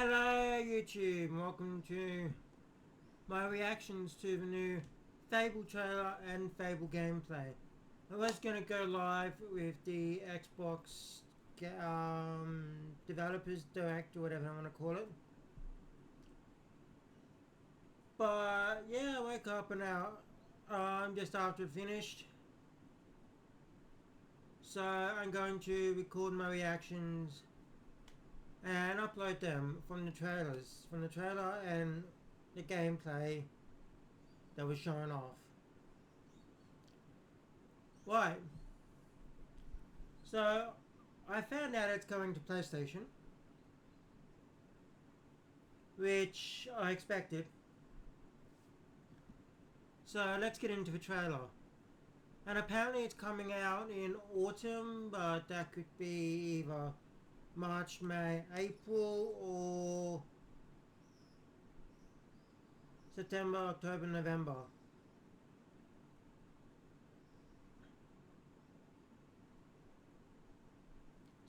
Hello YouTube, welcome to my reactions to the new Fable trailer and Fable gameplay. I was going to go live with the Xbox Developers Direct or whatever I want to call it. But yeah, I woke up and now just after finished. So I'm going to record my reactions and upload them from the trailer and the gameplay that was shown off. Right. So I found out it's coming to PlayStation, which I expected. So let's get into the trailer. And apparently it's coming out in autumn, but that could be either March, May, April, or September, October, November.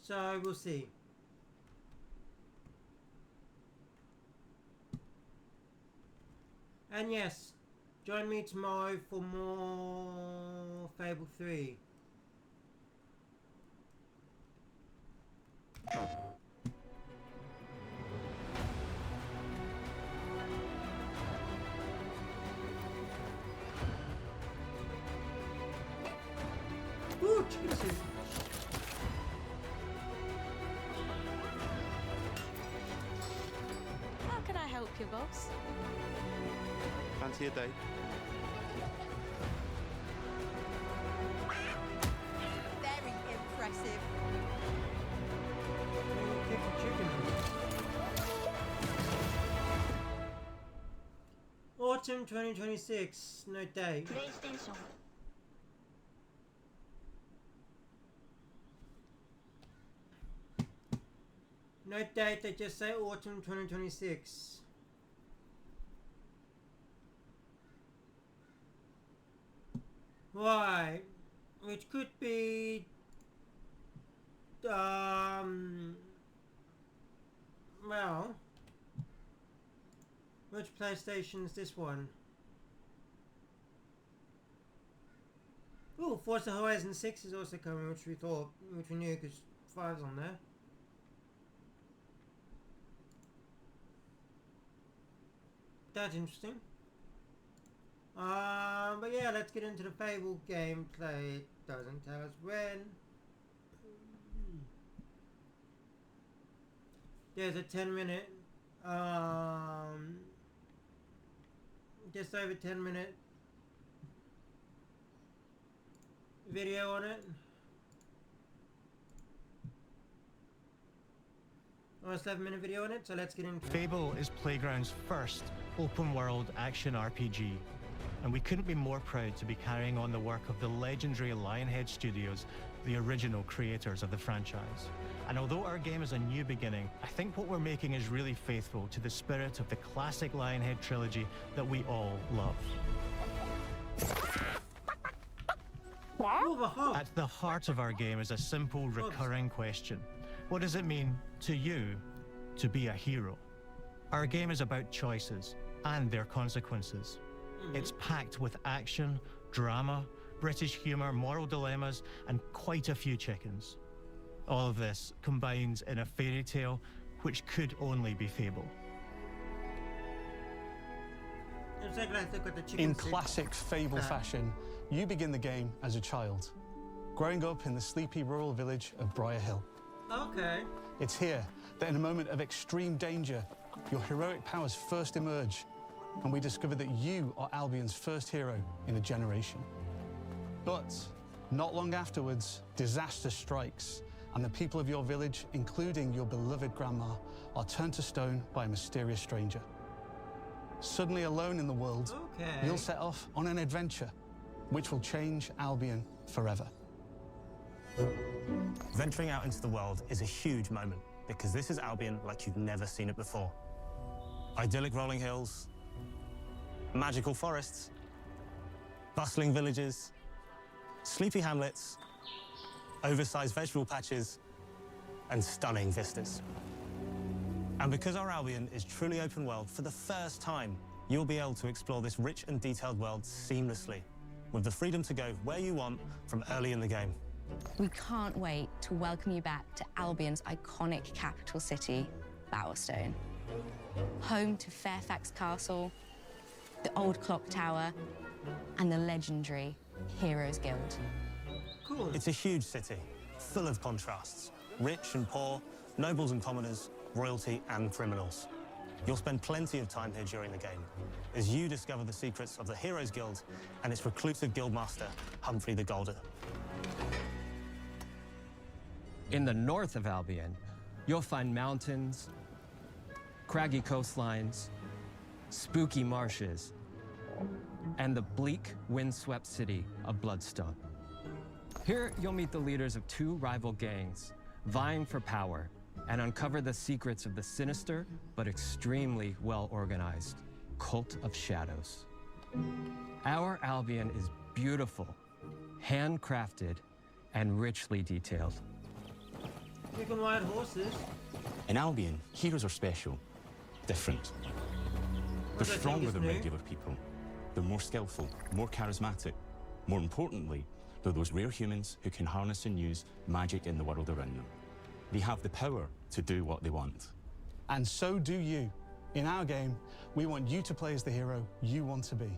So we'll see. And yes, join me tomorrow for more Fable 3. Ooh, Jesus. How can I help you, boss? Fancy a date? Very impressive. Autumn 2026, no date. PlayStation. No date, they just say autumn 2026. Right, which could be well, which PlayStation is this one? Oh, Forza Horizon 6 is also coming, which we knew because 5's on there. That's interesting. But yeah, let's get into the Fable gameplay. It doesn't tell us when. There's a 10-minute, just over 10-minute video on it. Or a 7-minute video on it, so let's get into it. Fable is Playground's first open-world action RPG, and we couldn't be more proud to be carrying on the work of the legendary Lionhead Studios, the original creators of the franchise. And although our game is a new beginning, I think what we're making is really faithful to the spirit of the classic Lionhead trilogy that we all love. Oh, the hub. At the heart of our game is a simple, recurring question. What does it mean to you to be a hero? Our game is about choices and their consequences. It's packed with action, drama, British humour, moral dilemmas, and quite a few chickens. All of this combines in a fairy tale which could only be Fable. In classic Fable fashion, you begin the game as a child, growing up in the sleepy rural village of Briar Hill. Okay. It's here that in a moment of extreme danger, your heroic powers first emerge, and we discover that you are Albion's first hero in a generation. But not long afterwards, disaster strikes, and the people of your village, including your beloved grandma, are turned to stone by a mysterious stranger. Suddenly alone in the world, you'll set off on an adventure, which will change Albion forever. Venturing out into the world is a huge moment because this is Albion like you've never seen it before. Idyllic rolling hills, magical forests, bustling villages, sleepy hamlets, oversized vegetable patches, and stunning vistas. And because our Albion is truly open world, for the first time, you'll be able to explore this rich and detailed world seamlessly, with the freedom to go where you want from early in the game. We can't wait to welcome you back to Albion's iconic capital city, Bowerstone. Home to Fairfax Castle, the old clock tower, and the legendary Heroes Guild. Cool. It's a huge city, full of contrasts. Rich and poor, nobles and commoners, royalty and criminals. You'll spend plenty of time here during the game as you discover the secrets of the Heroes Guild and its reclusive guildmaster, Humphrey the Golden. In the north of Albion, you'll find mountains, craggy coastlines, spooky marshes, and the bleak, windswept city of Bloodstone. Here, you'll meet the leaders of two rival gangs, vying for power, and uncover the secrets of the sinister but extremely well-organized Cult of Shadows. Our Albion is beautiful, handcrafted, and richly detailed. You can ride horses. In Albion, heroes are special, different. They're stronger than regular people. They're more skillful, more charismatic. More importantly, they're those rare humans who can harness and use magic in the world around them. They have the power to do what they want. And so do you. In our game, we want you to play as the hero you want to be.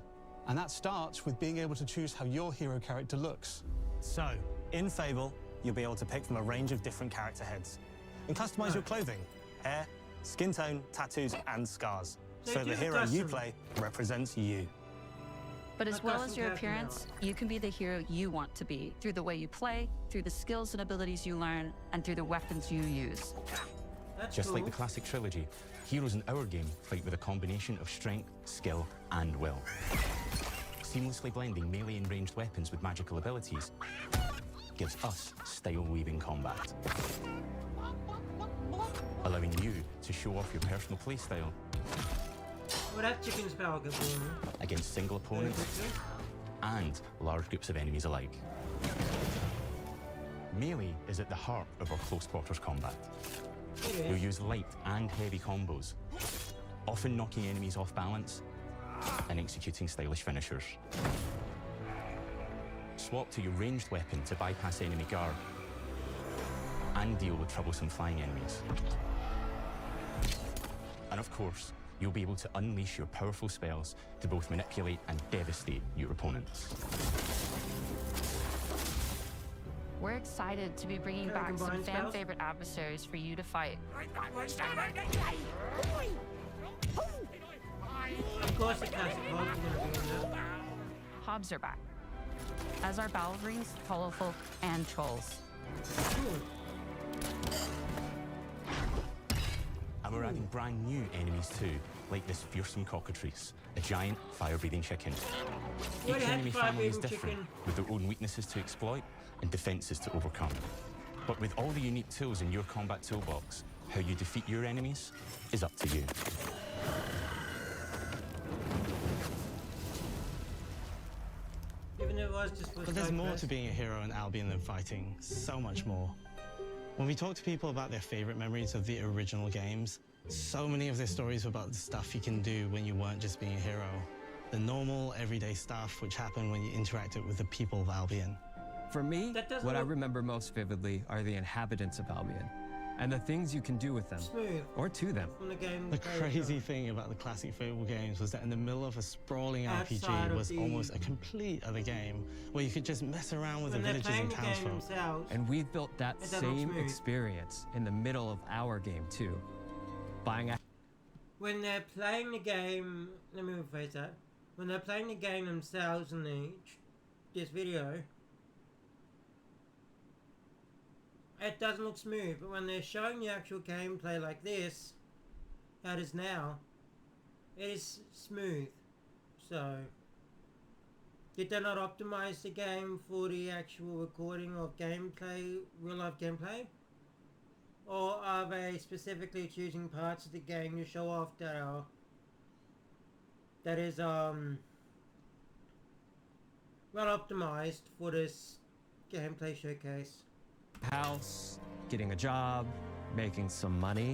And that starts with being able to choose how your hero character looks. So, in Fable, you'll be able to pick from a range of different character heads and customize your clothing, hair, skin tone, tattoos, and scars. So the hero you play represents you. But as well as your appearance, you can be the hero you want to be through the way you play, through the skills and abilities you learn, and through the weapons you use. Just like the classic trilogy, heroes in our game fight with a combination of strength, skill, and will. Seamlessly blending melee and ranged weapons with magical abilities gives us style-weaving combat, allowing you to show off your personal playstyle Well, that chicken's power good for me. against single opponents and large groups of enemies alike. Melee is at the heart of our close quarters combat. You'll use light and heavy combos, often knocking enemies off balance and executing stylish finishers. Swap to your ranged weapon to bypass enemy guard and deal with troublesome flying enemies. And of course, you'll be able to unleash your powerful spells to both manipulate and devastate your opponents. We're excited to be bringing back some fan-favorite adversaries for you to fight. Of course, the classic Hobbs is going to be in there. Hobbs are back, as are Balverines, Hollowfolk, and Trolls. And we're adding brand new enemies too, like this fearsome cockatrice, a giant fire-breathing chicken. Each enemy family is different, with their own weaknesses to exploit and defenses to overcome. But with all the unique tools in your combat toolbox, how you defeat your enemies is up to you. Even though it was just for But there's more Snowcrest. to being a hero in Albion than fighting. So much more. When we talk to people about their favorite memories of the original games, so many of their stories were about the stuff you can do when you weren't just being a hero. The normal, everyday stuff which happened when you interacted with the people of Albion. For me, what I remember most vividly are the inhabitants of Albion, and the things you can do with them, or to them. From the game The crazy thing about the classic Fable games was that in the middle of a sprawling RPG was almost a complete other game, where you could just mess around with the villages and townsfolk. And we've built that It doesn't look same smooth. experience in the middle of our game too. Buying a When they're playing the game, let me rephrase that. When they're playing the game themselves in this video, it doesn't look smooth, but when they're showing the actual gameplay like this, how it is now, it is smooth. So, did they not optimize the game for the actual recording of gameplay, real life gameplay? Or are they specifically choosing parts of the game to show off that is well optimized for this gameplay showcase? house, getting a job, making some money.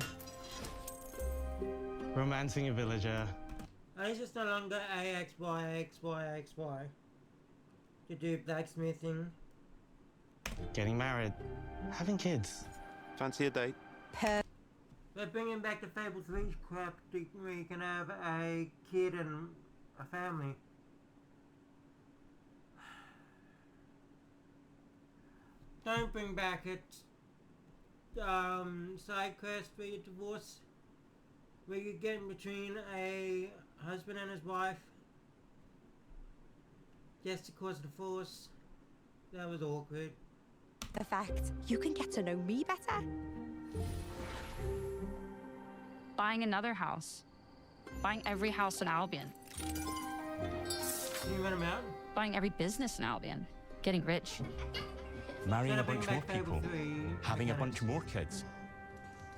romancing a villager. It's just no longer AXY to do blacksmithing. Getting married. Having kids. Fancy a date? They're bringing back the Fable 3 crap where you can have a kid and a family. Don't bring back it. Side quest where you divorce, where you get in between a husband and his wife just to cause divorce. That was awkward. The fact you can get to know me better. Buying another house. Buying every house in Albion. Can you rent them out? Buying every business in Albion. Getting rich. Marrying a bunch more people. Having a bunch more kids.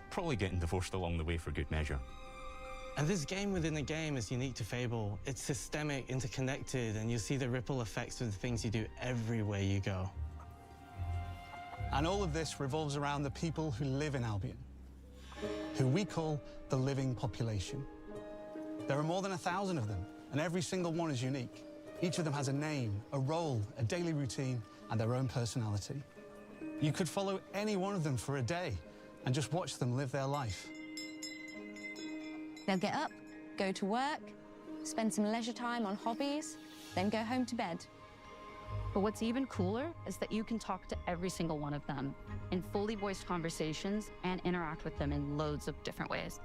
Probably getting divorced along the way for good measure. And this game within a game is unique to Fable. It's systemic, interconnected, and you'll see the ripple effects of the things you do everywhere you go. And all of this revolves around the people who live in Albion, who we call the living population. There are more than 1,000 of them, and every single one is unique. Each of them has a name, a role, a daily routine, and their own personality. You could follow any one of them for a day and just watch them live their life. They'll get up, go to work, spend some leisure time on hobbies, then go home to bed. But what's even cooler is that you can talk to every single one of them in fully voiced conversations and interact with them in loads of different ways.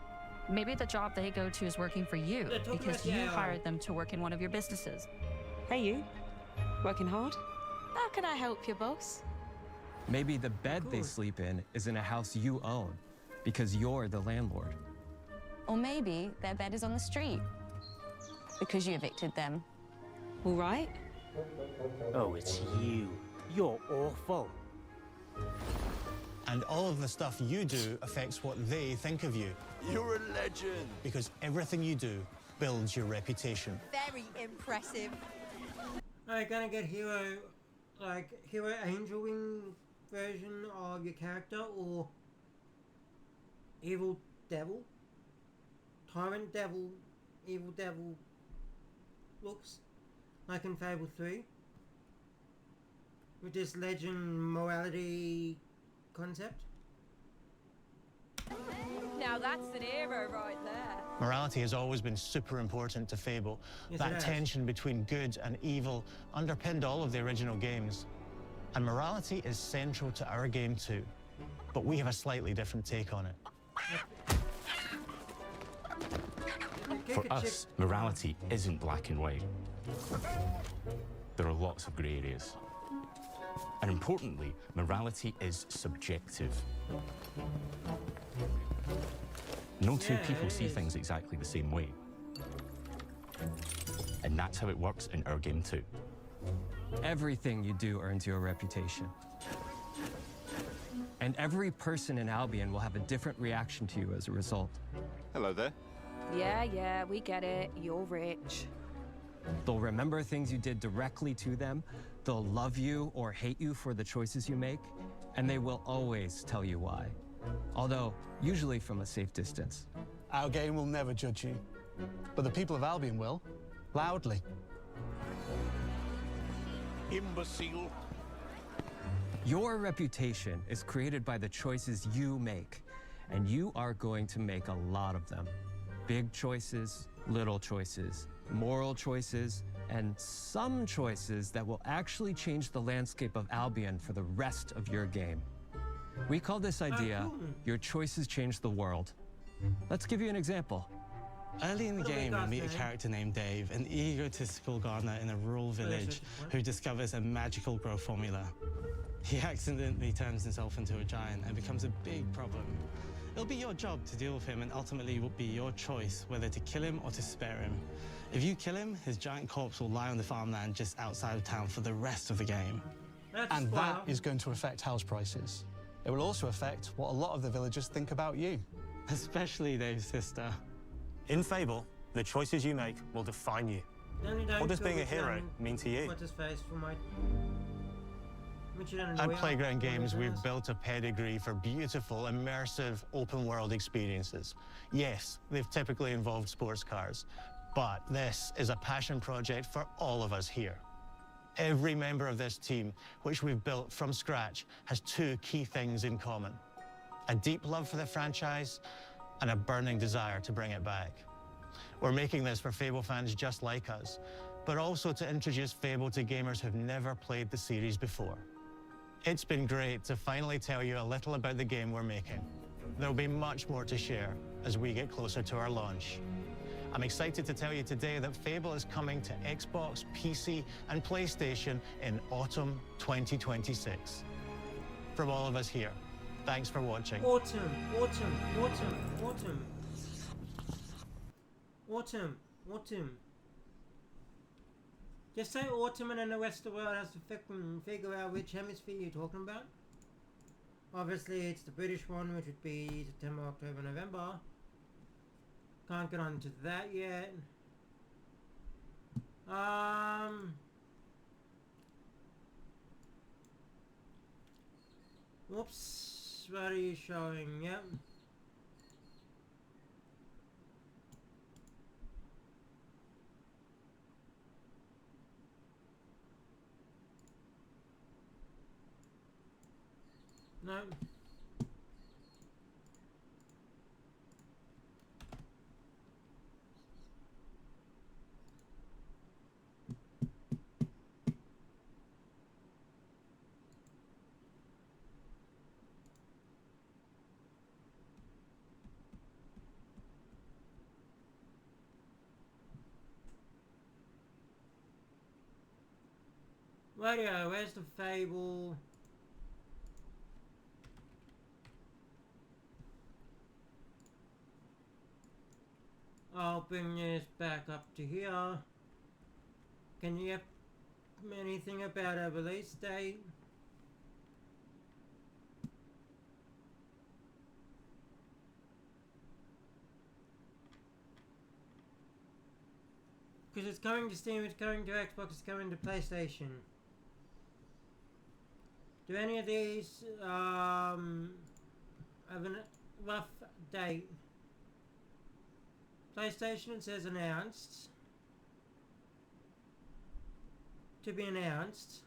Maybe the job they go to is working for you because you hired them to work in one of your businesses. Hey, you. Working hard? How can I help you, boss? Maybe the bed they sleep in is in a house you own because you're the landlord. Or maybe their bed is on the street because you evicted them. All right. Oh, it's you. You're awful. And all of the stuff you do affects what they think of you. You're a legend. Because everything you do builds your reputation. Very impressive. Are you gonna get hero angel wing version of your character, or evil devil? Tyrant devil, evil devil looks like in Fable 3 with this legend morality concept. Now that's an hero right there. Morality has always been super important to Fable. Yes, that tension between good and evil underpinned all of the original games. And morality is central to our game too. But we have a slightly different take on it. For us, morality isn't black and white. There are lots of grey areas. And importantly, morality is subjective. No two people see things exactly the same way. And that's how it works in our game too. Everything you do earns you a reputation. And every person in Albion will have a different reaction to you as a result. Hello there. Yeah, we get it. You're rich. They'll remember things you did directly to them, they'll love you or hate you for the choices you make, and they will always tell you why. Although, usually from a safe distance. Our game will never judge you, but the people of Albion will, loudly. Imbecile. Your reputation is created by the choices you make, and you are going to make a lot of them. Big choices, little choices, moral choices, and some choices that will actually change the landscape of Albion for the rest of your game. We call this idea, your choices change the world. Let's give you an example. Early in the game, we meet a character named Dave, an egotistical gardener in a rural village who discovers a magical growth formula. He accidentally turns himself into a giant and becomes a big problem. It'll be your job to deal with him, and ultimately it will be your choice whether to kill him or to spare him. If you kill him, his giant corpse will lie on the farmland just outside of town for the rest of the game. And that is going to affect house prices. It will also affect what a lot of the villagers think about you. Especially Dave's sister. In Fable, the choices you make will define you. What does being a hero mean to you? What's his face for my... Which you don't At know. Playground Games, we've built a pedigree for beautiful, immersive, open-world experiences. Yes, they've typically involved sports cars, but this is a passion project for all of us here. Every member of this team, which we've built from scratch, has two key things in common: a deep love for the franchise and a burning desire to bring it back. We're making this for Fable fans just like us, but also to introduce Fable to gamers who've never played the series before. It's been great to finally tell you a little about the game we're making. There'll be much more to share as we get closer to our launch. I'm excited to tell you today that Fable is coming to Xbox, PC, and PlayStation in autumn 2026. From all of us here, thanks for watching. Autumn, autumn, autumn, autumn. Autumn, autumn. Just say autumn and then the rest of the world has to figure out which hemisphere you're talking about. Obviously it's the British one, which would be September, October, November. Can't get on to that yet. Whoops, what are you showing? Yep. No. Radio, where's the Fable? I'll bring this back up to here. Can you get anything about a release date? Because it's coming to Steam, it's coming to Xbox, it's coming to PlayStation. Do any of these have a rough date? PlayStation, it says announced. To be announced.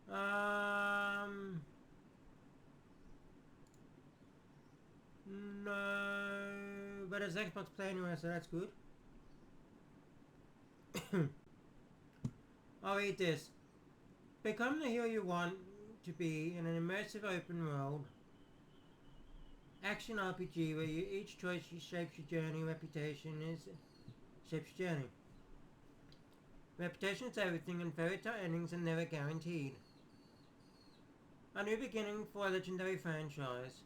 No, but it's Xbox Play anyway, so that's good. I'll read this. Become the hero you want to be in an immersive open world action RPG where each choice shapes your journey. Shapes your journey. Reputation is everything, and fairy tale endings are never guaranteed. A new beginning for a legendary franchise.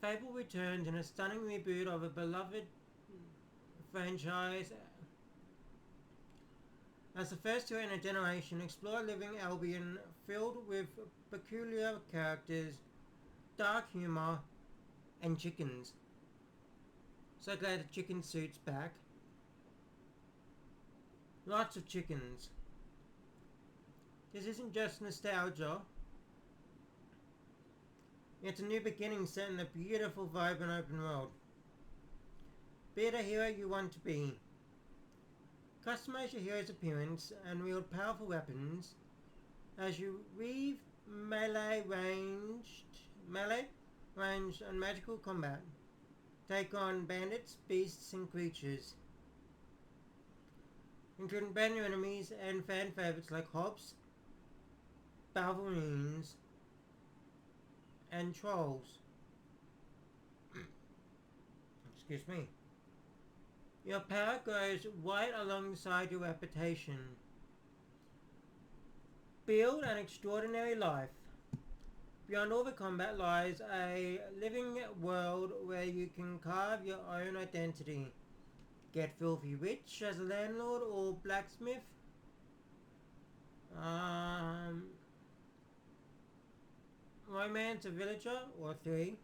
Fable returns in a stunning reboot of a beloved franchise. As the first hero in a generation, explore a living Albion filled with peculiar characters, dark humor, and chickens. So glad the chicken suit's back. Lots of chickens. This isn't just nostalgia. It's a new beginning set in a beautiful, vibrant open world. Be the hero you want to be. Customize your hero's appearance and wield powerful weapons as you weave melee, ranged, and magical combat. Take on bandits, beasts, and creatures, including brand new enemies and fan favorites like hobs, balverines, and trolls. Excuse me. Your power goes right alongside your reputation. Build an extraordinary life. Beyond all the combat lies a living world where you can carve your own identity. Get filthy rich as a landlord or blacksmith. Romance a villager or 3.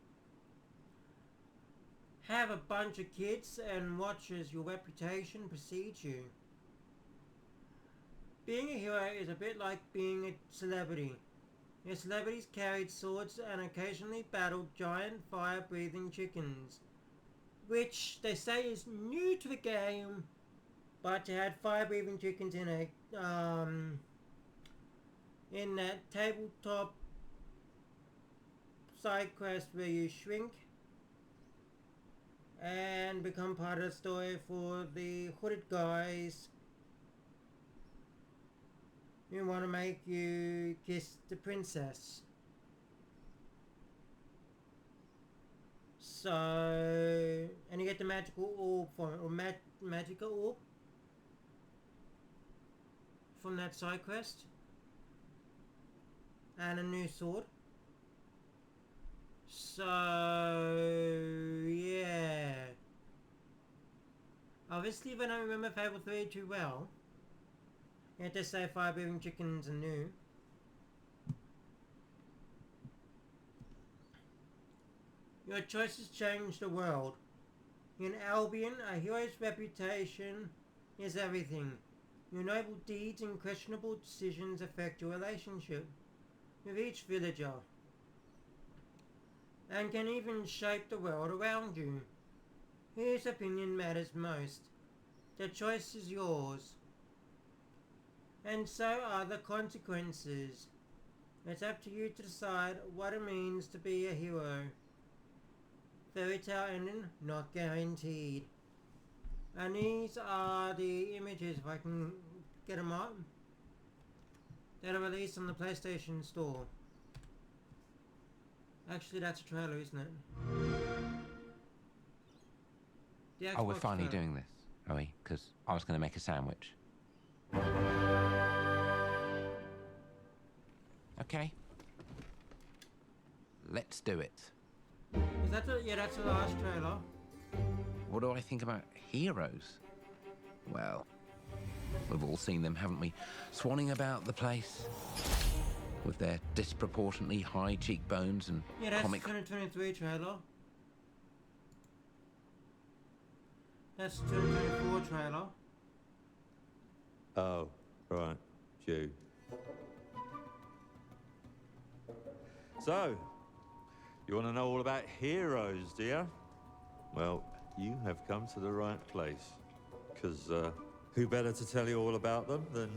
have a bunch of kids and watch as your reputation precedes you. Being a hero is a bit like being a celebrity. Your celebrities carried swords and occasionally battled giant fire-breathing chickens, which they say is new to the game, but you had fire-breathing chickens in that tabletop side quest where you shrink and become part of the story for the hooded guys who want to make you kiss the princess. So, and you get the magical orb from it, or magical orb from that side quest, and a new sword. So, yeah. Obviously, if I don't remember Fable 3 too well, you have to say fire-breathing chickens are new. Your choices change the world. In Albion, a hero's reputation is everything. Your noble deeds and questionable decisions affect your relationship with each villager, and can even shape the world around you. Whose opinion matters most? The choice is yours. And so are the consequences. It's up to you to decide what it means to be a hero. Fairy tale ending, not guaranteed. And these are the images, if I can get them up, that are released on the PlayStation Store. Actually, that's a trailer, isn't it? Oh, we're finally doing this, are we? Because I was going to make a sandwich. Okay. Let's do it. Is that the, yeah, that's the last trailer. What do I think about heroes? Well, we've all seen them, haven't we? Swanning about the place with their disproportionately high cheekbones and yeah, that's comic... 2023 trailer. That's 2024 trailer. Oh, right. Jew. So, you want to know all about heroes, do you? Well, you have come to the right place. Because who better to tell you all about them than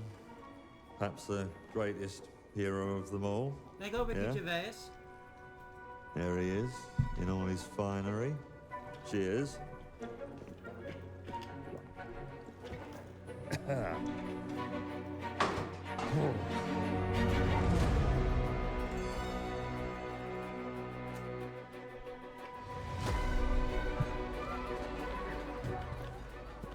perhaps the greatest hero of them all? They go with Gervais. There he is, in all his finery. Cheers.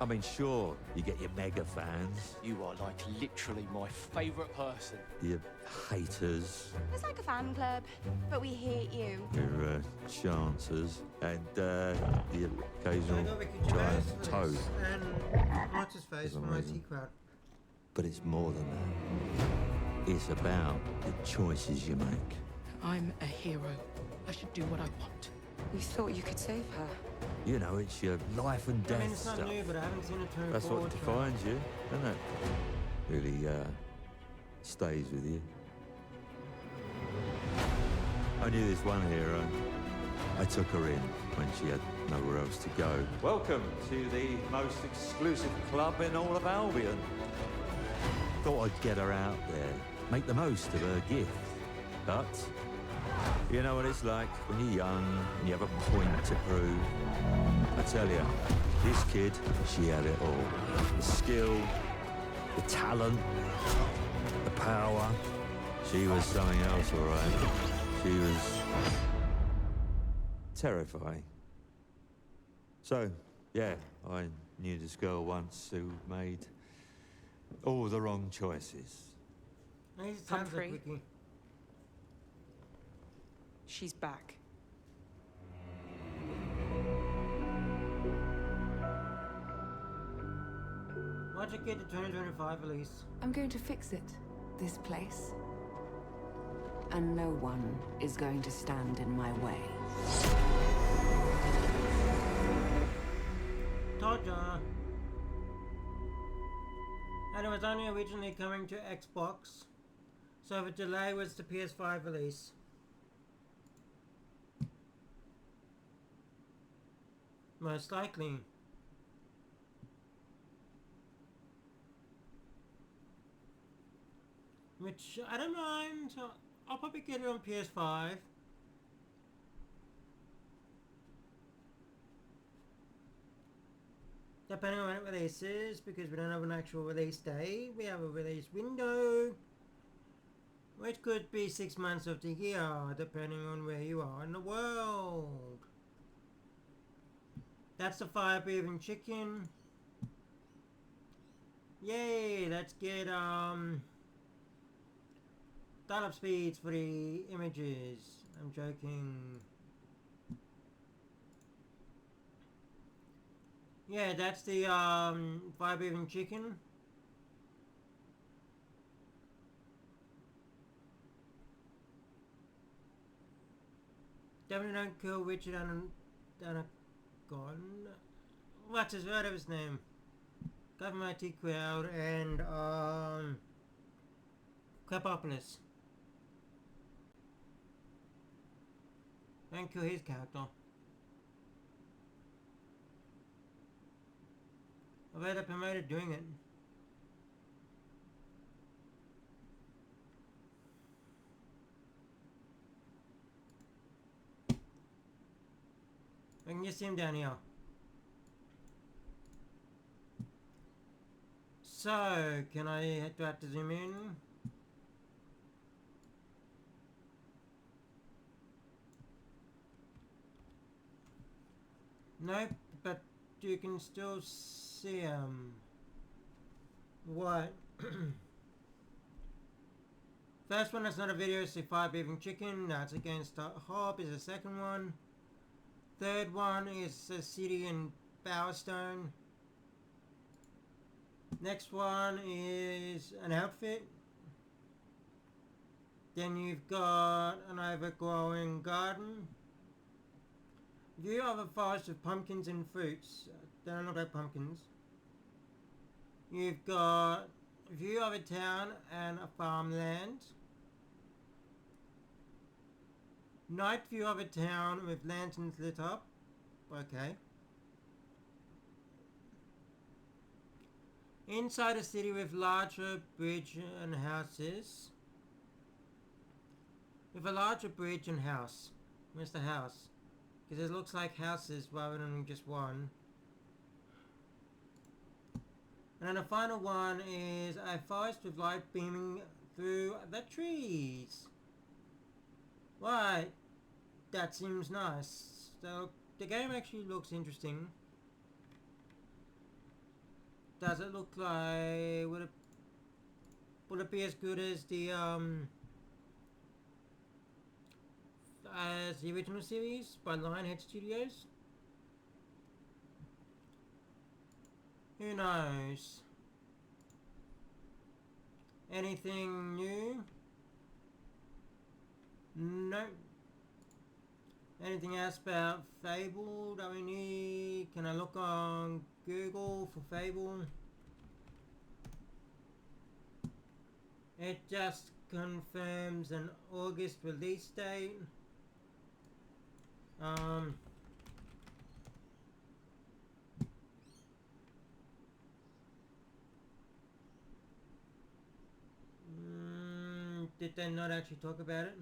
I mean, sure, you get your mega fans, You are like literally my favourite person. your haters, It's like a fan club, but we hate you. your chancers, and the They occasional go with Gervais giant for toad. this, and what's his face It's from amazing. IT Crowd. But it's more than that. It's about the choices you make. I'm a hero. I should do what I want. You thought you could save her? You know, it's your life and I death mean, it's not stuff. new, but I haven't seen it turn That's forward. what defines you, doesn't it? Really stays with you. I knew this one hero. I took her in when she had nowhere else to go. Welcome to the most exclusive club in all of Albion. Thought I'd get her out there, make the most of her gift. But you know what it's like when you're young and you have a point to prove. I tell you, this kid, she had it all. The skill, the talent, the power. She was something else, all right. She was terrifying. So, yeah, I knew this girl once who made all the wrong choices. These sounds Humphrey. like Wiki. She's back. Watch it get to 2025 release. I'm going to fix it, this place. And no one is going to stand in my way. told ya. And it was only originally coming to Xbox, so the delay was the PS5 release. Most likely. Which, I don't mind. I'll probably get it on PS5. Depending on when it releases, because we don't have an actual release date, we have a release window, which could be 6 months of the year, depending on where you are in the world. That's the fire-breathing chicken. Yay, let's get dial-up speeds for the images. I'm joking. Yeah, that's the fire-breathing chicken. Definitely don't kill Richard Anagon. What's his word of his name? Government IT Crowd and Krapopolis. Don't kill his character. I've had a promoted doing it. I can just see him down here. So, do I have to zoom in? Nope, but you can still see him. What? First one is not a video, it's the fire-breathing chicken. That's against Hob is the second one. Third one is a city in Bowerstone. Next one is an outfit. Then you've got an overgrowing garden. View of a forest of pumpkins and fruits. They don't look like pumpkins. You've got a view of a town and a farmland. Night view of a town with lanterns lit up. Okay. Inside a city with larger bridge and houses. With a larger bridge and house. Where's the house? Because it looks like houses rather than just one. And then the final one is a forest with light beaming through the trees. Right. That seems nice. So the game actually looks interesting. Does it look like... Would it be as good as the original series by Lionhead Studios? Who knows? Anything new? No. Anything else about Fable that we need? Can I look on Google for Fable? It just confirms an August release date. Did they not actually talk about it?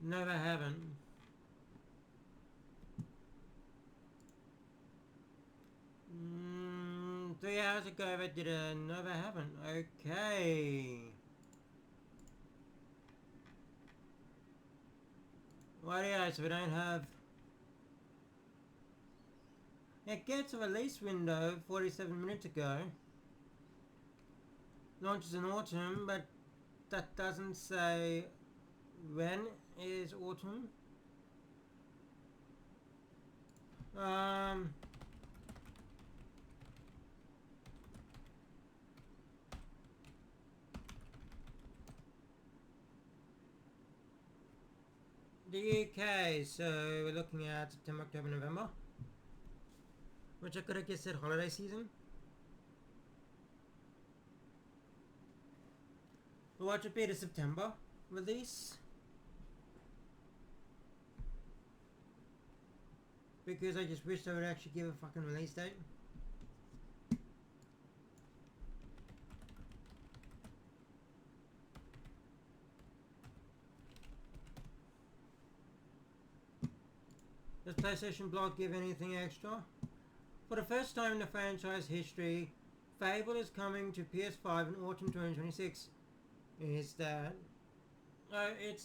No, they haven't. Mm, 3 hours ago they did a... No, they haven't. Okay. Rightio, so we don't have... It gets a release window 47 minutes ago. Launches in autumn, but that doesn't say when is autumn. the UK, so we're looking at September, October, November, which I could have guessed said holiday season. But what would be the September release? Because I just wish they would actually give a fucking release date. Does PlayStation Blog give anything extra? For the first time in the franchise history, Fable is coming to PS5 in autumn 2026. Is that... it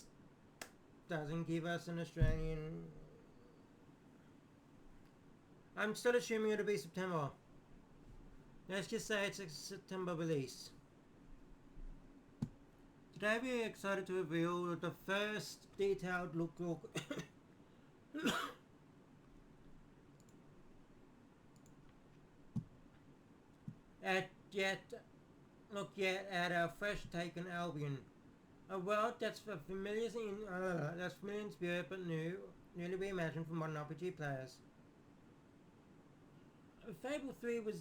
doesn't give us an Australian... I'm still assuming it'll be September. Let's just say it's a September release. Today we're excited to reveal the first detailed look at our fresh take on Albion, a world that's familiar in spirit but newly reimagined for modern RPG players. Fable 3 was,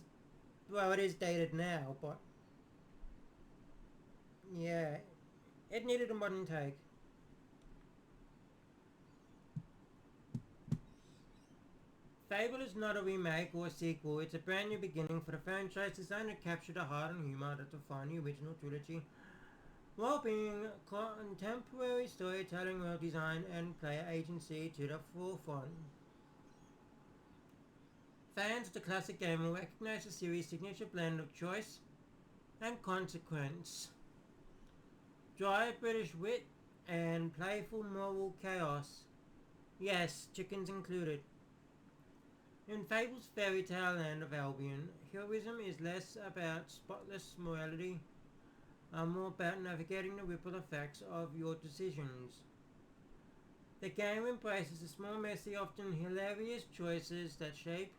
well, it is dated now, but yeah, it needed a modern take. Fable is not a remake or a sequel, it's a brand new beginning for the franchise designed to capture the heart and humor that defined the original trilogy, while bringing contemporary storytelling, world design, and player agency to the forefront. Fans of the classic game will recognize the series' signature blend of choice and consequence, dry British wit, and playful moral chaos. Yes, chickens included. In Fable's fairy tale land of Albion, heroism is less about spotless morality and more about navigating the ripple effects of your decisions. The game embraces the small, messy, often hilarious choices that shape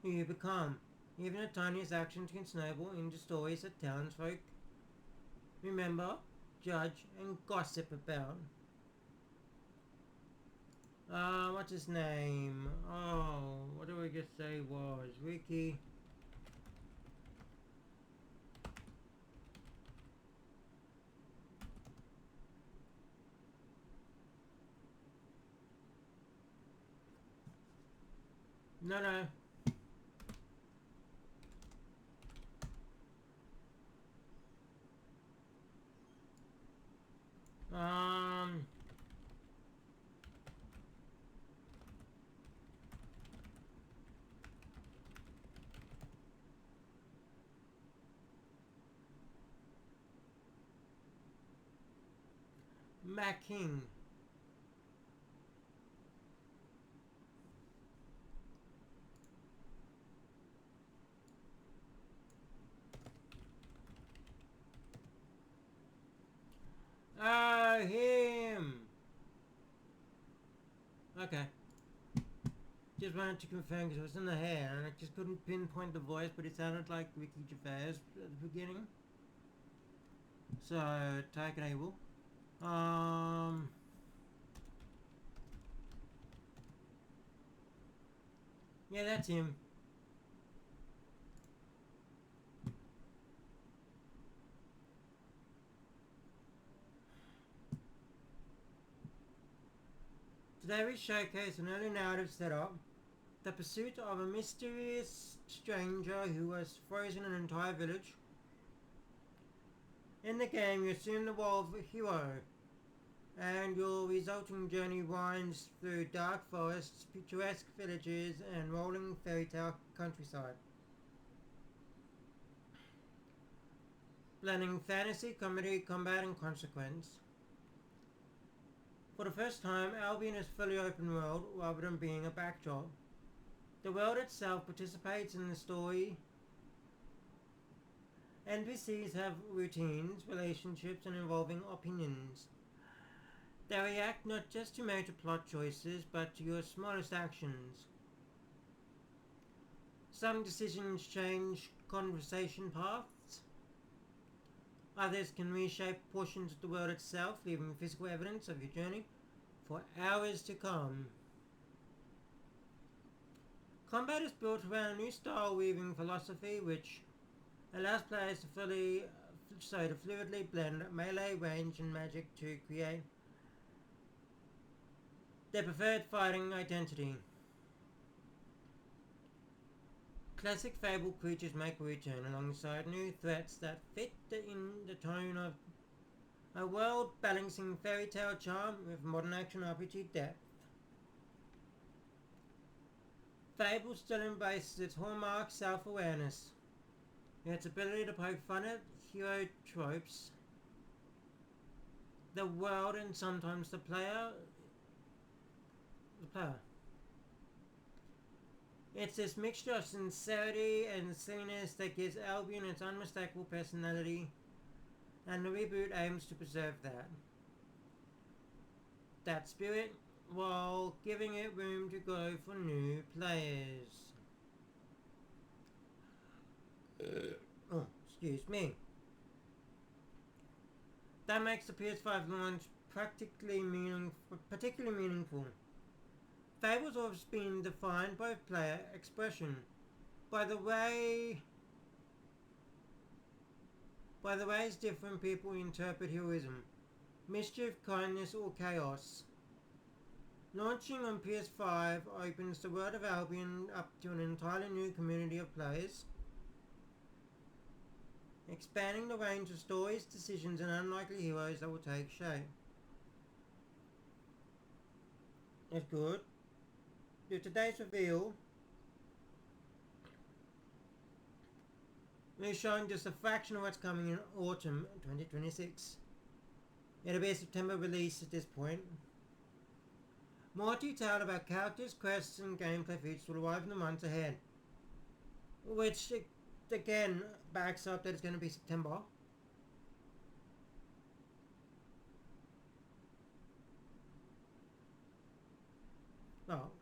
who you become. Even the tiniest actions can snowball into stories that townsfolk remember, judge, and gossip about. What's his name? Oh, what do we just say was? Ricky. No. Mac King. Him. Okay. Just wanted to confirm because it was in the hair and I just couldn't pinpoint the voice, but it sounded like Ricky Gervais at the beginning. So, take it able. Yeah, that's him. Today we showcase an early narrative setup, the pursuit of a mysterious stranger who has frozen an entire village. In the game, you assume the role of a hero, and your resulting journey winds through dark forests, picturesque villages, and rolling fairy tale countryside. Blending fantasy, comedy, combat, and consequence. For the first time, Albion is fully open world rather than being a backdrop. The world itself participates in the story. NPCs have routines, relationships, and evolving opinions. They react not just to major plot choices, but to your smallest actions. Some decisions change conversation paths. Others can reshape portions of the world itself, leaving physical evidence of your journey for hours to come. Combat is built around a new style weaving philosophy which allows players to fluidly blend melee, range and magic to create their preferred fighting identity. Classic Fable creatures make a return alongside new threats that fit in the tone of a world balancing fairy tale charm with modern action RPG depth. Fable still embraces its hallmark self-awareness, its ability to poke fun at hero tropes, the world and sometimes the player. It's this mixture of sincerity and silliness that gives Albion its unmistakable personality, and the reboot aims to preserve that spirit while giving it room to go for new players. Oh, excuse me. That makes the PS5 launch particularly meaningful. Fable's always been defined by player expression, by the ways different people interpret heroism, mischief, kindness, or chaos. Launching on PS5 opens the world of Albion up to an entirely new community of players, expanding the range of stories, decisions, and unlikely heroes that will take shape. It's good. With today's reveal, we're showing just a fraction of what's coming in autumn 2026. It'll be a September release at this point. More detail about characters, quests, and gameplay features will arrive in the months ahead, which again backs up that it's going to be September. Well,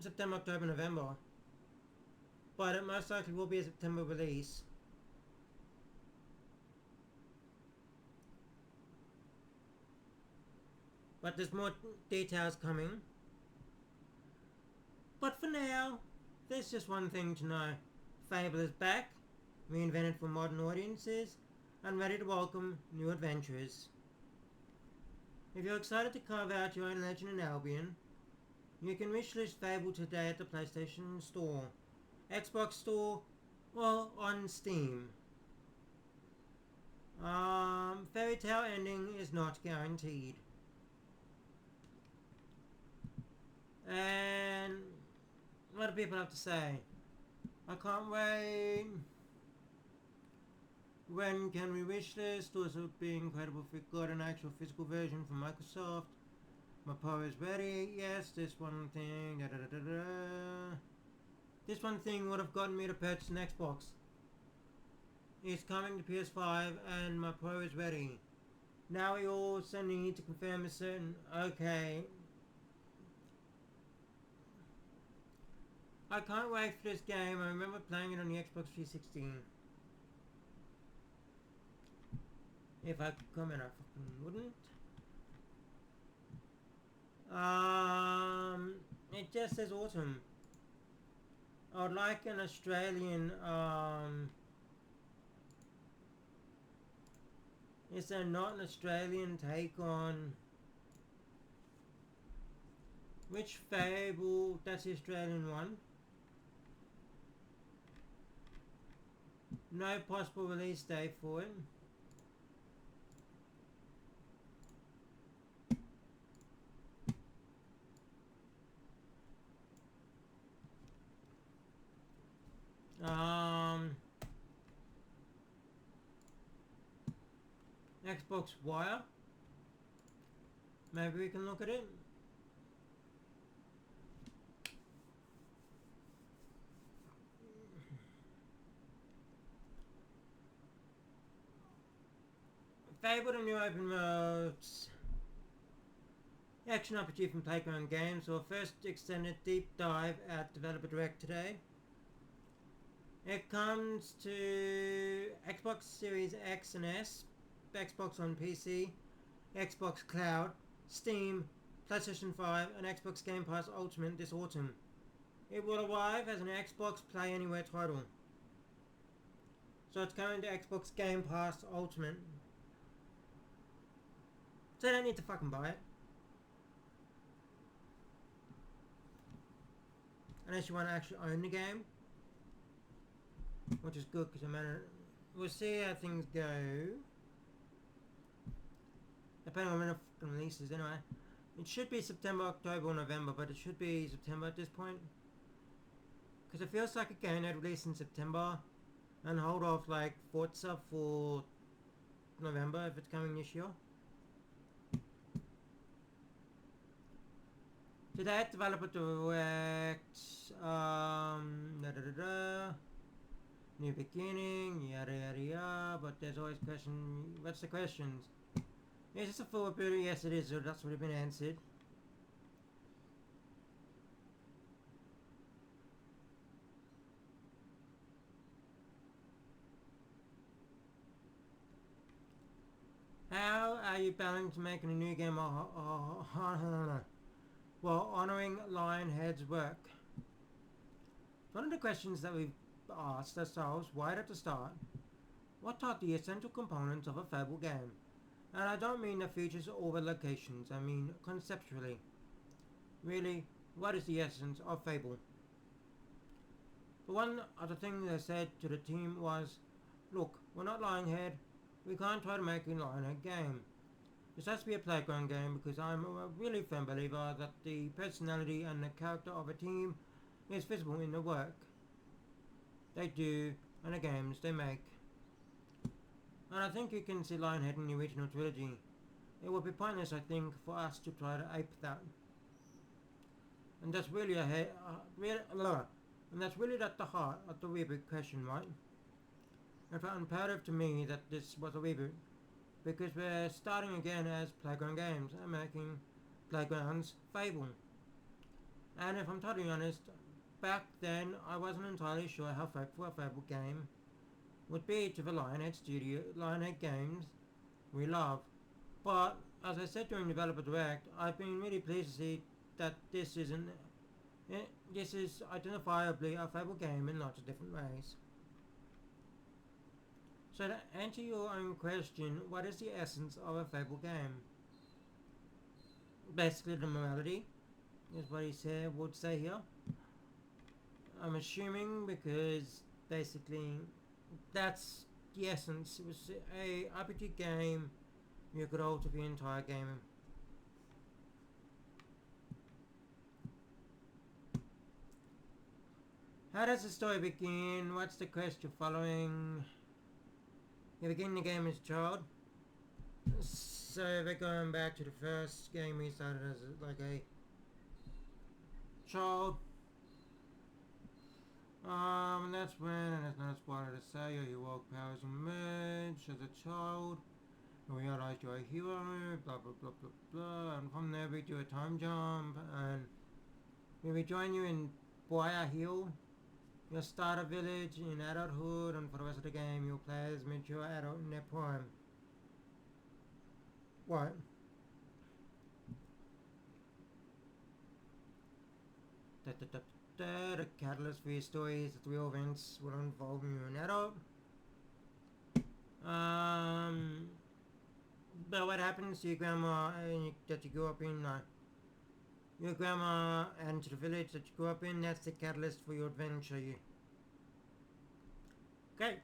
September, October, November, but it most likely will be a September release. But there's more details coming. But for now, there's just one thing to know. Fable is back, reinvented for modern audiences, and ready to welcome new adventurers. If you're excited to carve out your own legend in Albion, you can wishlist Fable today at the PlayStation Store, Xbox Store, or on Steam. Fairy tale ending is not guaranteed. And what do people have to say? I can't wait. When can we wishlist? Also would be incredible if we got an actual physical version from Microsoft. My power is ready. Yes, this one thing. This one thing would have gotten me to purchase an Xbox. It's coming to PS5 and my Pro is ready. Now we also need to confirm a certain... Okay. I can't wait for this game. I remember playing it on the Xbox 360. If I could come in, I fucking wouldn't. It just says autumn. I would like an Australian, is there not an Australian take on which Fable? That's the Australian one. No possible release date for it. Xbox Wire. Maybe we can look at it. Fable and new open worlds. Action RPG from Playground Games, or first extended deep dive at Developer Direct today. It comes to Xbox Series X and S, Xbox on PC, Xbox Cloud, Steam, PlayStation 5 and Xbox Game Pass Ultimate this autumn. It will arrive as an Xbox Play Anywhere title. So it's coming to Xbox Game Pass Ultimate. So you don't need to fucking buy it. Unless you want to actually own the game. Which is good because we'll see how things go. Depending on when it releases anyway. It should be September, October or November, but it should be September at this point. Because it feels like a game they'd release in September and hold off like Forza for November if it's coming this year. Today, developer direct, new beginning, yada yada yada, but there's always question, what's the questions? Is this a full reboot? Yes it is, so that's already been answered. How are you balancing making a new game while honouring Lionhead's work? One of the questions that we've asked ourselves right at the start, what are the essential components of a Fable game? And I don't mean the features or the locations, I mean conceptually. Really, what is the essence of Fable? The one other thing they said to the team was, look, we're not Lionhead, we can't try to make a Lionhead game. This has to be a playground game because I'm a really firm believer that the personality and the character of a team is visible in the work they do and the games they make. And I think you can see Lionhead in the original trilogy. It would be pointless, I think, for us to try to ape that. And that's really and that's really at the heart of the reboot question, right? It's imperative to me that this was a reboot, because we're starting again as Playground Games and making Playground's Fable. And if I'm totally honest, back then I wasn't entirely sure how faithful a Fable game would be to the Lionhead games we love. But as I said during Developer Direct, I've been really pleased to see that this is identifiably a Fable game in lots of different ways. So to answer your own question, what is the essence of a Fable game? Basically the morality, is what he would say here. I'm assuming because basically that's the essence. It was a RPG game you could alter the entire game. How does the story begin? What's the quest you're following? You begin the game as a child. So we're going back to the first game we started as like a child. And that's when, and it's not a spoiler to say, your heroic powers emerge as a child. You realize you're a hero, blah blah blah blah blah. And from there we do a time jump, and we rejoin you in Boya Hill. You'll start a village in adulthood, and for the rest of the game you'll play as mature adult in their prime. What? The catalyst for your story is that the real events will involve you in adult. But what happens to your grandma that you grew up in? Your grandma and to the village that you grew up in, that's the catalyst for your adventure. Okay.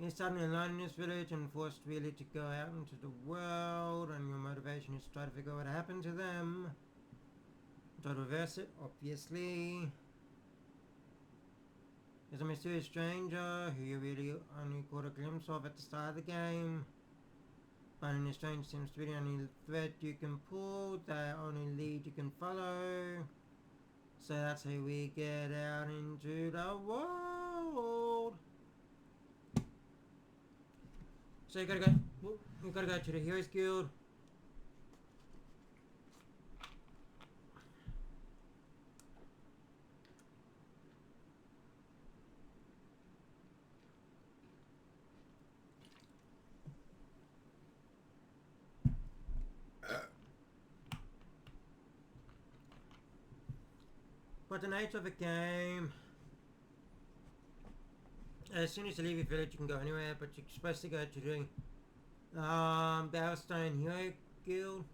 You're suddenly alone in this village and forced really to go out into the world, and your motivation is to try to figure out what happened to them. Try to reverse it, obviously. There's a mysterious stranger who you really only caught a glimpse of at the start of the game. Finding the strange seems to be the only thread you can pull, the only lead you can follow. So that's how we get out into the world. So you gotta go to the Heroes Guild. But the nature of the game, as soon as you leave your village, you can go anywhere, but you're supposed to go to the Battlestone Hero Guild.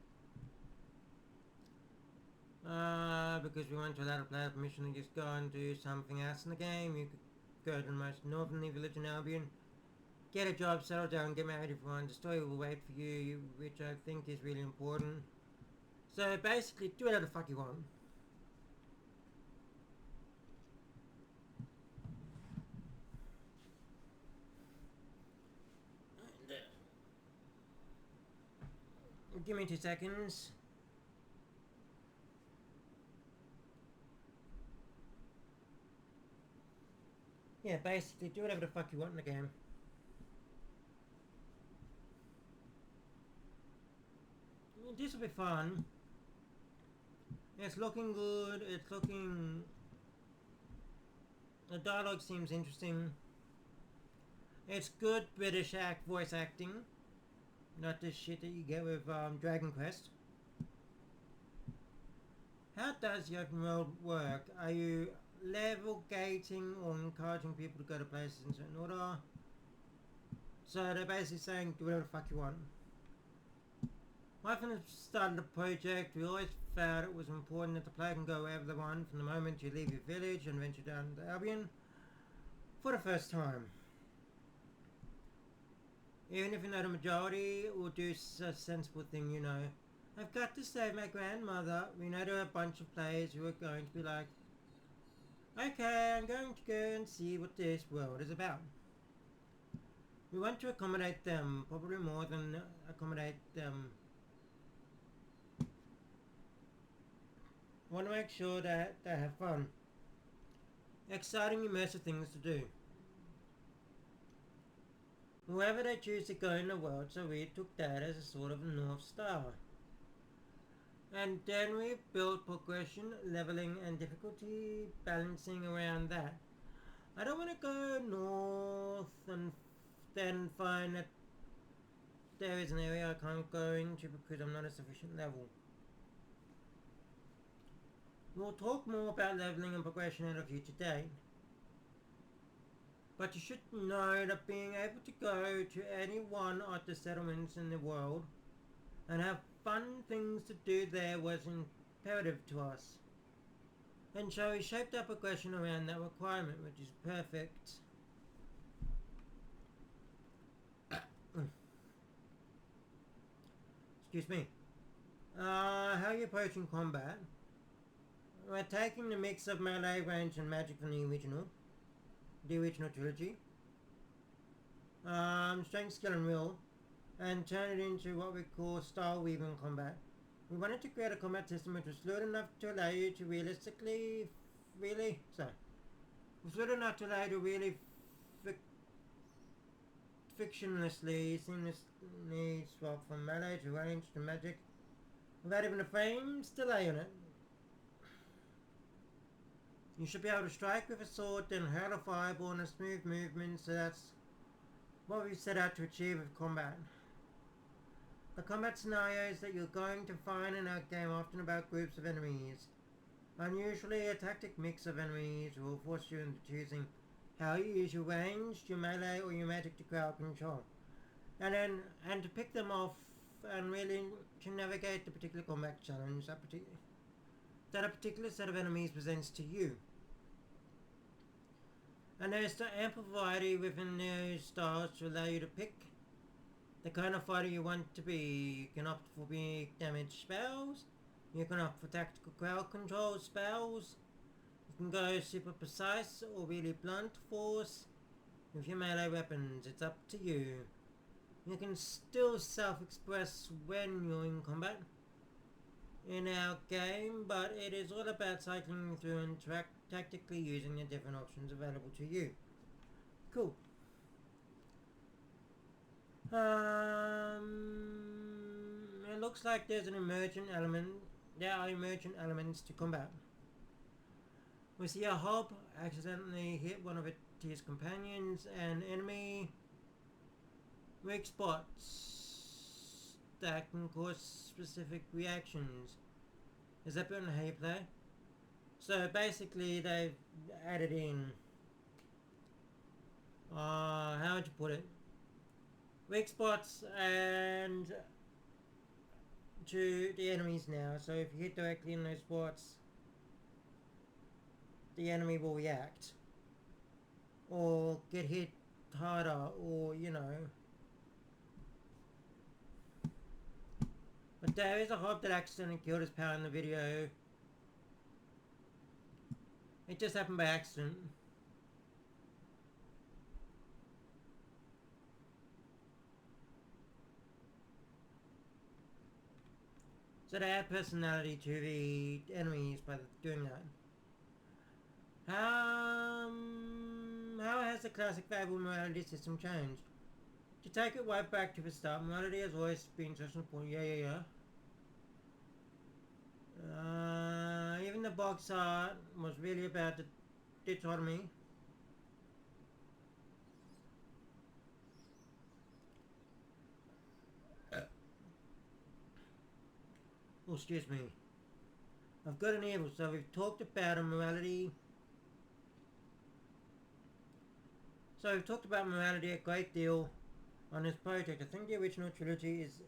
Because we weren't allowed to play permission to just go and do something else in the game. You could go to the most northerly village in Albion, get a job, settle down, get married if you want. The story will wait for you, which I think is really important. So basically, do whatever the fuck you want. Give me 2 seconds. Yeah, basically, do whatever the fuck you want in the game. This will be fun. It's looking good. It's looking... The dialogue seems interesting. It's good British voice acting. Not this shit that you get with Dragon Quest. How does the open world work? Are you level gating or encouraging people to go to places in certain order? So they're basically saying do whatever the fuck you want. Right from the start of the project, we always felt it was important that the player can go wherever they want from the moment you leave your village and venture down to Albion for the first time. Even if you know the majority, will do a sensible thing, you know. I've got to save my grandmother. We know there are a bunch of players who are going to be like, okay, I'm going to go and see what this world is about. We want to accommodate them, probably more than accommodate them. We want to make sure that they have fun. Exciting, immersive things to do. Wherever they choose to go in the world, so we took that as a sort of North Star. And then we built progression, leveling and difficulty, balancing around that. I don't want to go north and then find that there is an area I can't go into because I'm not a sufficient level. We'll talk more about leveling and progression at a future date. But you should know that being able to go to any one of the settlements in the world and have fun things to do there was imperative to us. And so we shaped our progression around that requirement, which is perfect. Excuse me. How are you approaching combat? We're taking the mix of melee, range and magic from the original trilogy. Strength, skill and will, and turn it into what we call style weaving combat. We wanted to create a combat system which was fluid enough to allow you to frictionlessly, seamlessly swap from melee to range to magic without even a frame's delay on it. You should be able to strike with a sword, then hurl a fireball in a smooth movement, so that's what we set out to achieve with combat. The combat scenarios that you're going to find in our game are often about groups of enemies. Unusually, a tactic mix of enemies will force you into choosing how you use your ranged, your melee, or your magic to crowd control. And to pick them off and really to navigate the particular combat challenge that a particular set of enemies presents to you. And there's the ample variety within those styles to allow you to pick the kind of fighter you want to be. You can opt for big damage spells, you can opt for tactical crowd control spells, you can go super precise or really blunt force with your melee weapons. It's up to you. You can still self-express when you're in combat in our game, but it is all about cycling through and tactically using the different options available to you. Cool. It looks like there's an emergent element. There are emergent elements to combat. We see a hob accidentally hit one of his companions, and enemy weak spots that can cause specific reactions. Is that better how you play? So basically they've added in, how would you put it? Weak spots and to the enemies now. So if you hit directly in those spots, the enemy will react. Or get hit harder, or you know. But there is a hob that accidentally killed his pal in the video. It just happened by accident. So they add personality to the enemies by doing that. How has the classic Fable morality system changed? To take it right back to the start, morality has always been such an important. Yeah. Even the box art was really about the dichotomy. Oh, excuse me. I've got an evil, so we've talked about a morality. So we've talked about morality a great deal on this project. I think the original trilogy is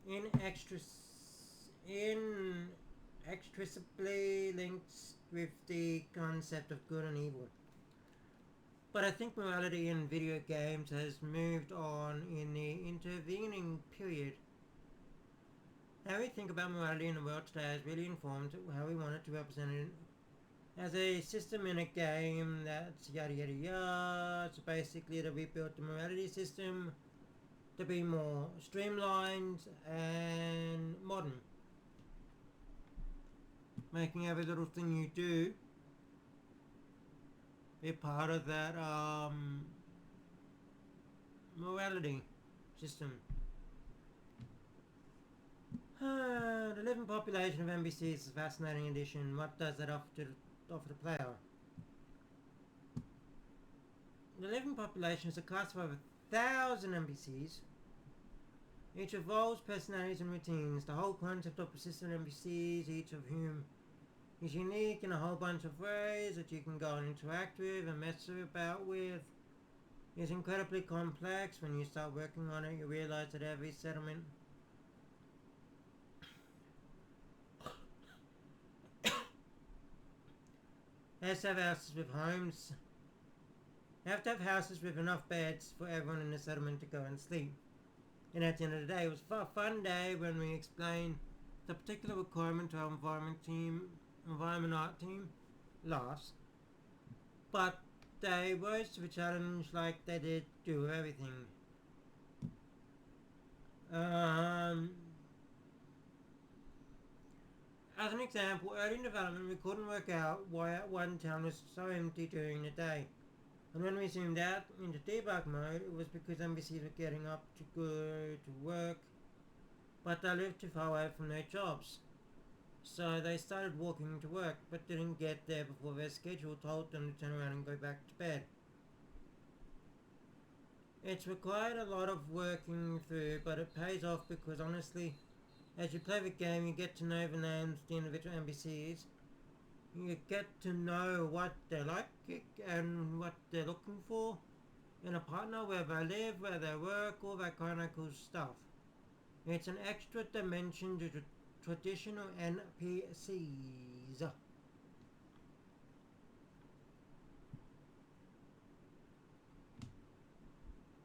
inextricably linked with the concept of good and evil. But I think morality in video games has moved on in the intervening period. How we think about morality in the world today has really informed how we want it to represent it as a system in a game that's yada yada yada. So basically to rebuild the morality system to be more streamlined and modern. Making every little thing you do be part of that morality system. The living population of NPCs is a fascinating addition. What does that offer the player? The living population is a class of over 1,000 NPCs. Each evolves personalities and routines. The whole concept of persistent NPCs, each of whom is unique in a whole bunch of ways that you can go and interact with and mess about with, is incredibly complex. When you start working on it, you realize that every settlement has to have houses with homes. You have to have houses with enough beds for everyone in the settlement to go and sleep. And at the end of the day, it was a fun day when we explained the particular requirement to our environment art team. Laughs. But they rose to the challenge like they did do everything. As an example, early in development we couldn't work out why one town was so empty during the day. And when we zoomed out into debug mode, it was because NPCs were getting up to go to work, but they lived too far away from their jobs. So they started walking to work, but didn't get there before their schedule told them to turn around and go back to bed. It's required a lot of working through, but it pays off because honestly, as you play the game, you get to know the names of the individual NPCs. You get to know what they like and what they're looking for in a partner, where they live, where they work, all that kind of cool stuff. It's an extra dimension to traditional NPCs.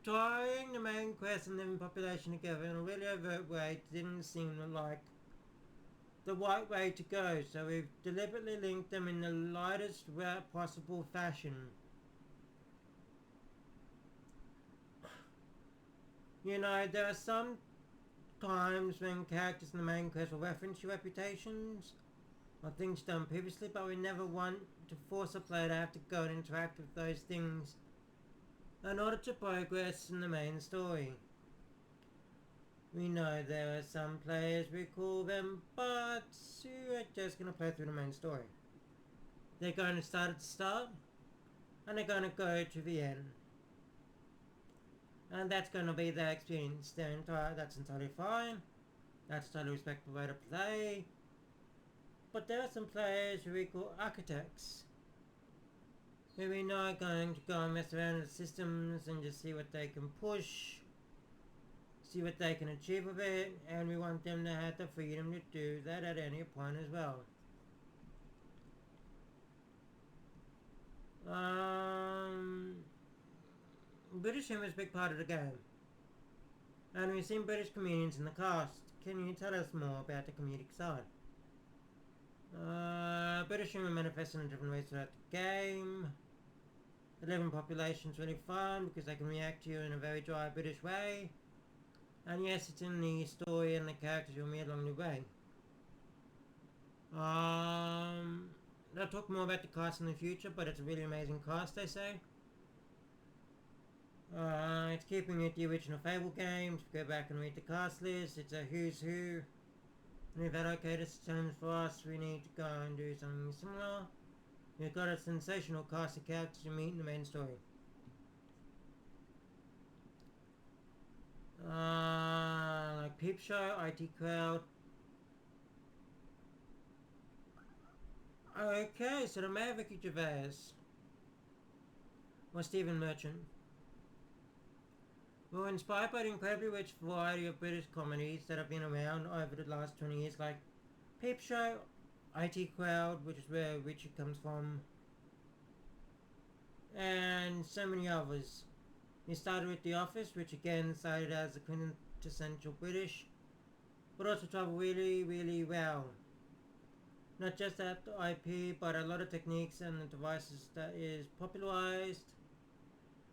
Tying the main quest and living population together in a really overt way didn't seem like the right way to go, so we've deliberately linked them in the lightest possible fashion. You know, there are some times when characters in the main quest will reference your reputations or things done previously, but we never want to force a player to have to go and interact with those things in order to progress in the main story. We know there are some players, we call them bots, who are just going to play through the main story. They're going to start at the start, and they're going to go to the end. And that's going to be their experience. That's entirely fine. That's a totally respectable way to play. But there are some players who we call architects, who we know are going to go and mess around with systems and just see what they can push, see what they can achieve with it, and we want them to have the freedom to do that at any point as well. British humour is a big part of the game, and we've seen British comedians in the cast. Can you tell us more about the comedic side? British humour manifests in different ways throughout the game. The living population is really fun because they can react to you in a very dry British way. And yes, it's in the story and the characters you'll meet along the way. They'll talk more about the cast in the future, but it's a really amazing cast, they say. It's keeping with the original Fable games. Go back and read the cast list. It's a who's who. And we've had okay decisions for us. We need to go and do something similar. We've got a sensational cast of characters to meet in the main story. Like Peep Show, IT Crowd. Okay, so the Mayor Ricky Gervais was Stephen Merchant. We were inspired by the incredibly rich variety of British comedies that have been around over the last 20 years, like Peep Show, IT Crowd, which is where Richard comes from, and so many others. We started with The Office, which again started as a quintessential British, but also traveled really, really well. Not just that IP, but a lot of techniques and the devices that is popularized.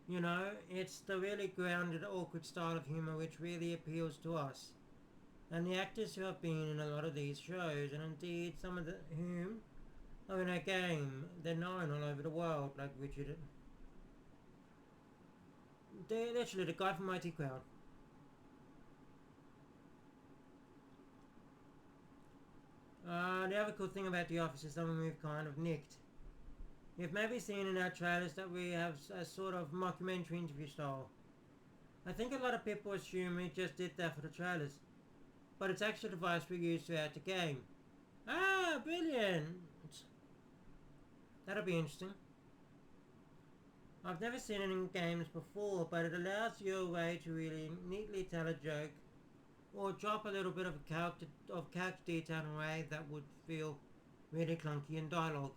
You know, it's the really grounded, awkward style of humor which really appeals to us. And the actors who have been in a lot of these shows, and indeed some of whom are in our game, they're known all over the world, like Richard. They're literally the guy from IT Crowd. The other cool thing about The Office is something we've kind of nicked. You've maybe seen in our trailers that we have a sort of mockumentary interview style. I think a lot of people assume we just did that for the trailers, but it's actually a device we use throughout the game. Ah, brilliant! That'll be interesting. I've never seen it in games before, but it allows you a way to really neatly tell a joke or drop a little bit of character detail in a way that would feel really clunky in dialogue,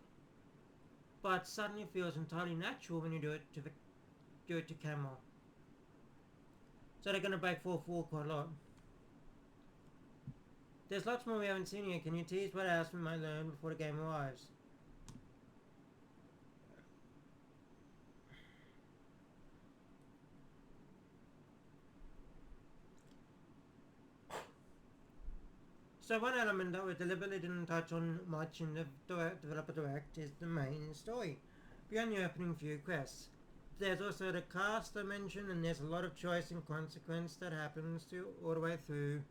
but suddenly feels entirely natural when you do it to camera. So they're gonna break 4-4 quite a lot. There's lots more we haven't seen yet. Can you tease what else we might learn before the game arrives? So one element that we deliberately didn't touch on much in the Developer Direct is the main story, beyond the opening few quests. There's also the cast dimension, and there's a lot of choice and consequence that happens all the way through.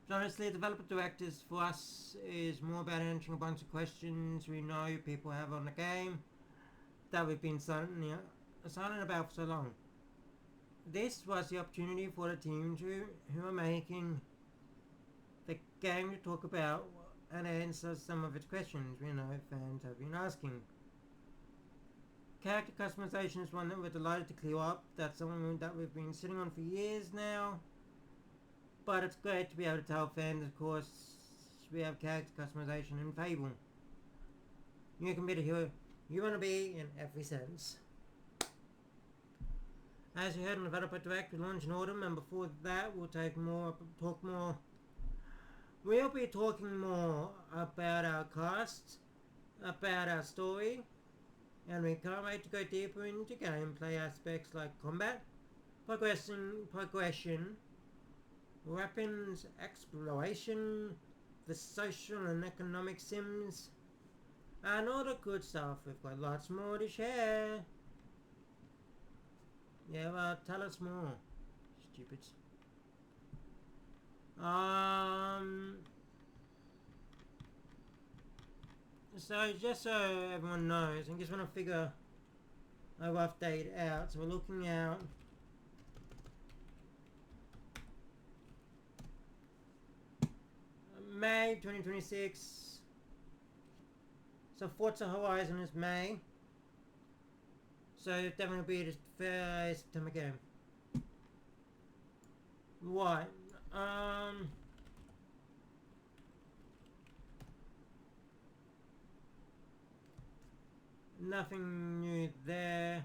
So honestly, Developer Direct for us is more about answering a bunch of questions we know people have on the game that we've been silent about for so long. This was the opportunity for the team who are making the game to talk about and answer some of its questions we know fans have been asking. Character customization is one that we're delighted to clear up. That's something that we've been sitting on for years now. But it's great to be able to tell fans, of course, we have character customization in Fable. You can be the hero you want to be in every sense. As you heard in Developer Direct, we launched in autumn, and before that we'll be talking more about our cast, about our story, and we can't wait to go deeper into gameplay aspects like combat, progression, weapons, exploration, the social and economic sims, and all the good stuff. We've got lots more to share. Yeah, well, tell us more, stupids. So just so everyone knows, I just want to figure a rough date out. So we're looking out May 2026. So Forza Horizon is May. So definitely be the first September game. Right. Nothing new there.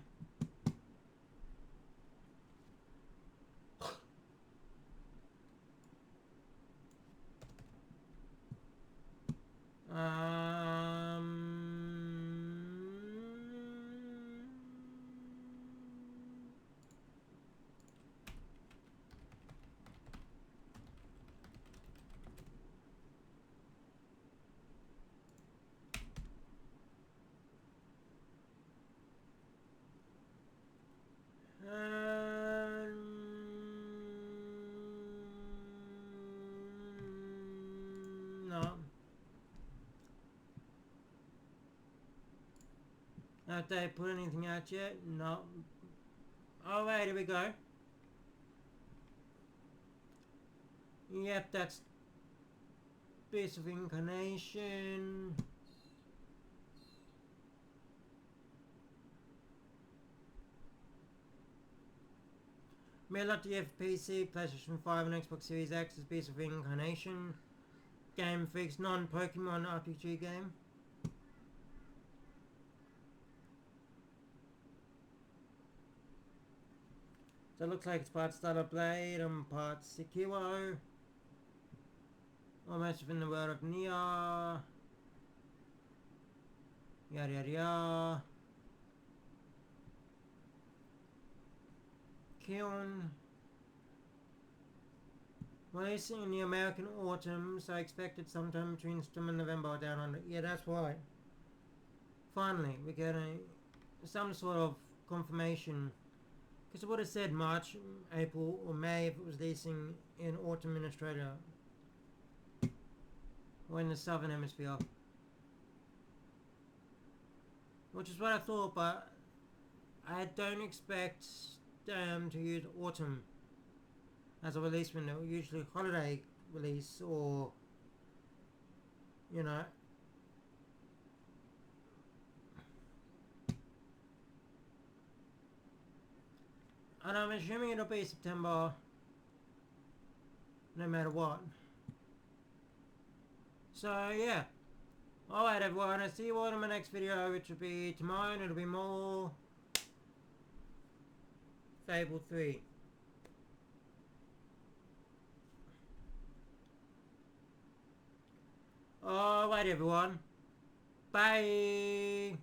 No. Have they put anything out yet? No. Alright, here we go. Yep, that's Beast of Incarnation. Melody FPC, PlayStation 5 and Xbox Series X is Beast of Incarnation. Game Freak's non-Pokemon RPG game. So it looks like it's part Stellar Blade and part Sekiro. Almost within the world of Nier. Yada yada yada. Kiln. Releasing in the American autumn, so I expected sometime between September and November down under. Yeah, that's right. Finally, we're getting some sort of confirmation. Because it would have said March, April, or May if it was releasing in autumn in Australia. Or in the southern hemisphere. Which is what I thought, but I don't expect them to use autumn as a release window. Usually holiday release or, you know. And I'm assuming it'll be September no matter what. So yeah. Alright everyone, I'll see you all in my next video, which will be tomorrow, and it'll be more Fable 3. Alright everyone. Bye!